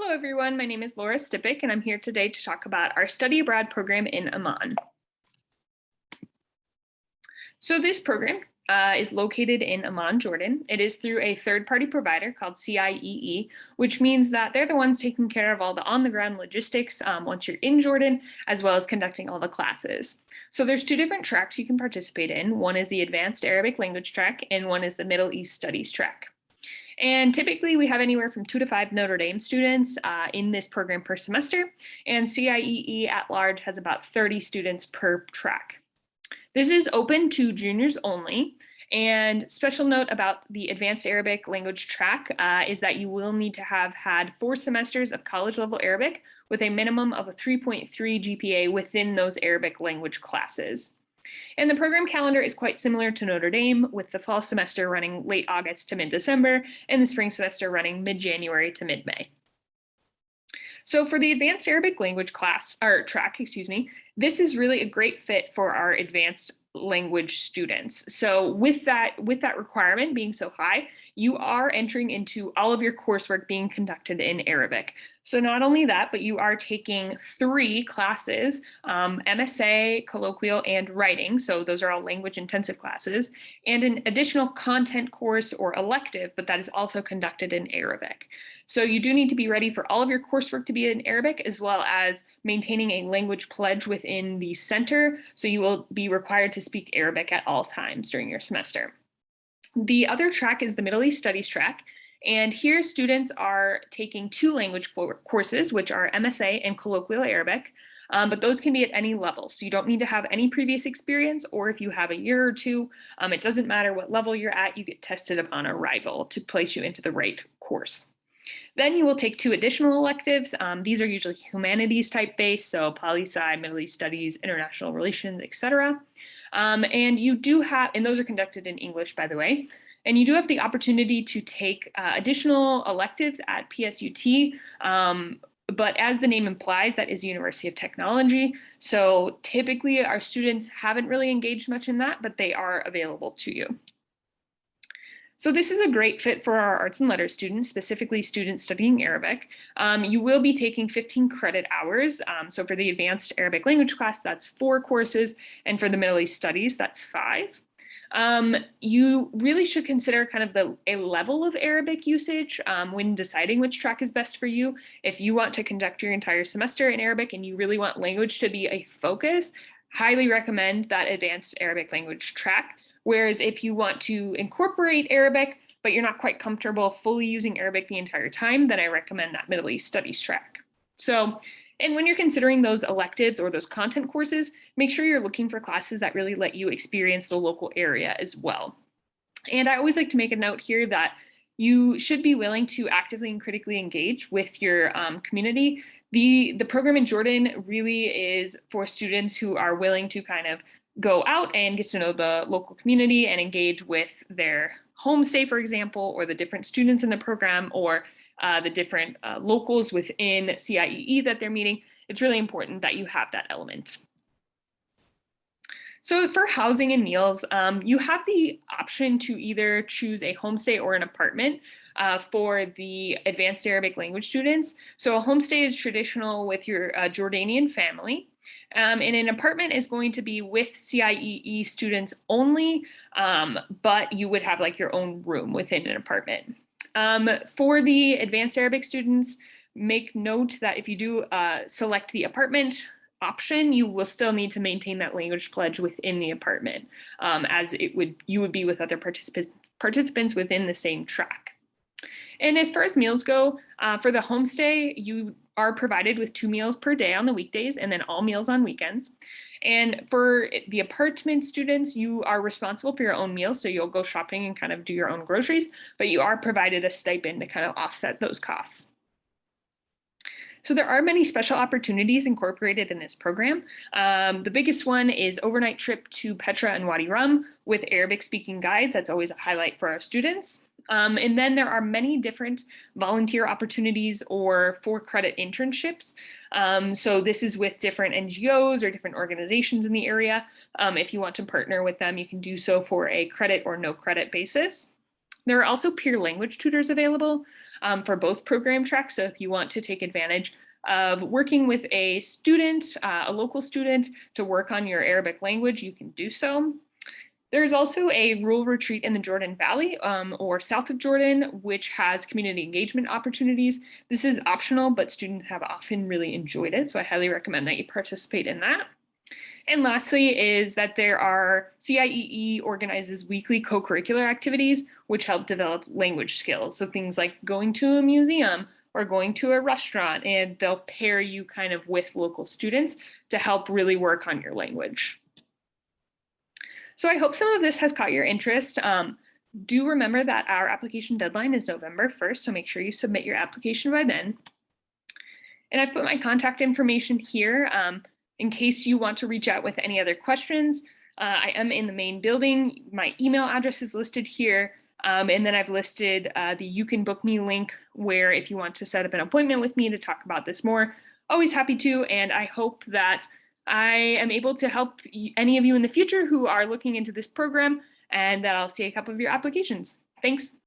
Hello, everyone. My name is Laura Stipik, and I'm here today to talk about our study abroad program in Amman. So this program is located in Amman, Jordan. It is through a third-party provider called CIEE, which means that they're the ones taking care of all the on-the-ground logistics once you're in Jordan, as well as conducting all the classes. So there's two different tracks you can participate in. One is the Advanced Arabic Language track, and one is the Middle East Studies track. And typically we have anywhere from 2 to 5 Notre Dame students in this program per semester, and CIEE at large has about 30 students per track. This is open to juniors only, and special note about the Advanced Arabic Language track is that you will need to have had 4 semesters of college level Arabic with a minimum of a 3.3 GPA within those Arabic language classes. And the program calendar is quite similar to Notre Dame, with the fall semester running late August to mid-December and the spring semester running mid-January to mid-May. So for the Advanced Arabic Language track, this is really a great fit for our advanced language students. So with that requirement being so high, you are entering into all of your coursework being conducted in Arabic. So not only that, but you are taking 3 classes, MSA, colloquial, and writing. So those are all language intensive classes, and an additional content course or elective, but that is also conducted in Arabic. So you do need to be ready for all of your coursework to be in Arabic, as well as maintaining a language pledge within the center. So you will be required to speak Arabic at all times during your semester. The other track is the Middle East Studies track. And here students are taking 2 language courses, which are MSA and colloquial Arabic. But those can be at any level. So you don't need to have any previous experience, or if you have a year or two, it doesn't matter what level you're at, you get tested upon arrival to place you into the right course. Then you will take 2 additional electives. These are usually humanities type based, so poli-sci, Middle East Studies, International Relations, etc. And you do have, and those are conducted in English, by the way. And you do have the opportunity to take additional electives at PSUT, but as the name implies, that is University of Technology. So typically our students haven't really engaged much in that, but they are available to you. So this is a great fit for our arts and letters students, specifically students studying Arabic. You will be taking 15 credit hours. So for the Advanced Arabic Language class, that's 4 courses, and for the Middle East Studies, that's 5. You really should consider kind of a level of Arabic usage when deciding which track is best for you. If you want to conduct your entire semester in Arabic and you really want language to be a focus, highly recommend that Advanced Arabic Language track. Whereas if you want to incorporate Arabic, but you're not quite comfortable fully using Arabic the entire time, then I recommend that Middle East Studies track. So, and when you're considering those electives or those content courses, make sure you're looking for classes that really let you experience the local area as well. And I always like to make a note here that you should be willing to actively and critically engage with your community. The program in Jordan really is for students who are willing to kind of go out and get to know the local community and engage with their homestay, for example, or the different students in the program, or the different locals within CIEE that they're meeting. It's really important that you have that element. So for housing and meals, you have the option to either choose a homestay or an apartment for the Advanced Arabic Language students. So a homestay is traditional with your Jordanian family. And an apartment is going to be with CIEE students only, but you would have like your own room within an apartment. For the Advanced Arabic students, make note that if you do select the apartment option, you will still need to maintain that language pledge within the apartment, as you would be with other participants within the same track. And as far as meals go, for the homestay, you are provided with 2 meals per day on the weekdays and then all meals on weekends. And for the apartment students, you are responsible for your own meals. So you'll go shopping and kind of do your own groceries, but you are provided a stipend to kind of offset those costs. So there are many special opportunities incorporated in this program. The biggest one is overnight trip to Petra and Wadi Rum with Arabic speaking guides. That's always a highlight for our students. And then there are many different volunteer opportunities or for-credit internships. So this is with different NGOs or different organizations in the area. If you want to partner with them, you can do so for a credit or no credit basis. There are also peer language tutors available for both program tracks. So if you want to take advantage of working with a student, a local student, to work on your Arabic language, you can do so. There's also a rural retreat in the Jordan Valley or south of Jordan, which has community engagement opportunities. This is optional, but students have often really enjoyed it. So I highly recommend that you participate in that. And lastly is that there are CIEE organizes weekly co-curricular activities, which help develop language skills. So things like going to a museum or going to a restaurant, and they'll pair you kind of with local students to help really work on your language. So I hope some of this has caught your interest. Do remember that our application deadline is November 1st, so make sure you submit your application by then. And I've put my contact information here in case you want to reach out with any other questions. I am in the main building. My email address is listed here. And then I've listed the You Can Book Me link, where if you want to set up an appointment with me to talk about this more, always happy to. And I hope that I am able to help any of you in the future who are looking into this program, and that I'll see a couple of your applications. Thanks.